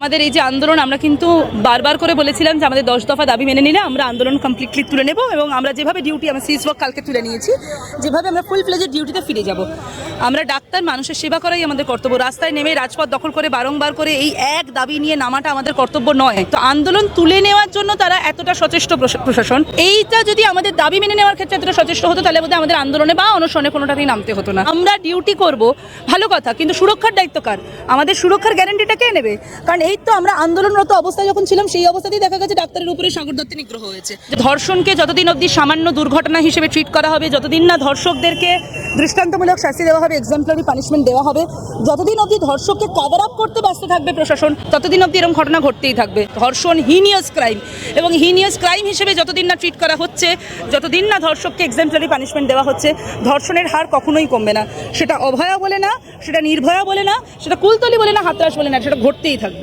আমাদের এই যে আন্দোলন আমরা কিন্তু বারবার করে বলেছিলাম যে আমাদের 10 দফা দাবি মেনে নিলে আমরা আন্দোলন কমপ্লিটলি তুলে নেব এবং আমরা যেভাবে ডিউটি আমরা সিজ ওয়ার্ক কালকে তুলে নিয়েছি, যেভাবে আমরা ফুল ফ্লেজের ডিউটিতে ফিরে যাব। আমরা ডাক্তার, মানুষের সেবা করাই আমাদের কর্তব্য। রাস্তায় নেমে রাজপথ দখল করে বারংবার করে এই এক দাবি নিয়ে নামাটা আমাদের কর্তব্য নয়। তো আন্দোলন তুলে নেওয়ার জন্য তারা এতটা সচেষ্ট প্রশাসন, এইটা যদি আমাদের দাবি মেনে নেওয়ার ক্ষেত্রে এতটা সচেষ্ট হতো তাহলে বোধহয় আমাদের আন্দোলনে বা অনশনে কোনোটাতেই নামতে হতো না। আমরা ডিউটি করব ভালো কথা, কিন্তু সুরক্ষার দায়িত্ব কার? আমাদের সুরক্ষার গ্যারান্টিটা কে নেবে? কারণ এই তো আমরা আন্দোলনরত অবস্থায় যখন ছিলাম সেই অবস্থাতেই দেখা গেছে ডাক্তারের উপরে সাগর দত্তে নিগ্রহ হয়েছে। ধর্ষণকে যতদিন অবধি সামান্য দুর্ঘটনা হিসেবে ট্রিট করা হবে, যতদিন না ধর্ষকদেরকে দৃষ্টান্তমূলক শাস্তি দেওয়া হবে, এক্সাম্পলারি পানিশমেন্ট দেওয়া হবে, যতদিন অবধি ধর্ষককে কভার আপ করতে ব্যস্ত থাকবে প্রশাসন, ততদিন অবধি এরকম ঘটনা ঘটতেই থাকবে। ধর্ষণ হিনিয়াস ক্রাইম, এবং হিনিয়াস ক্রাইম হিসেবে যতদিন না ট্রিট করা হচ্ছে, যতদিন না ধর্ষককে এক্সাম্পলারি পানিশমেন্ট দেওয়া হচ্ছে, ধর্ষণের হার কখনোই কমবে না। সেটা অভয়া বলে না, সেটা নির্ভয়া বলে না, সেটা কুলতলি বলে না, হাতরাস বলে না, সেটা ঘটতেই থাকবে।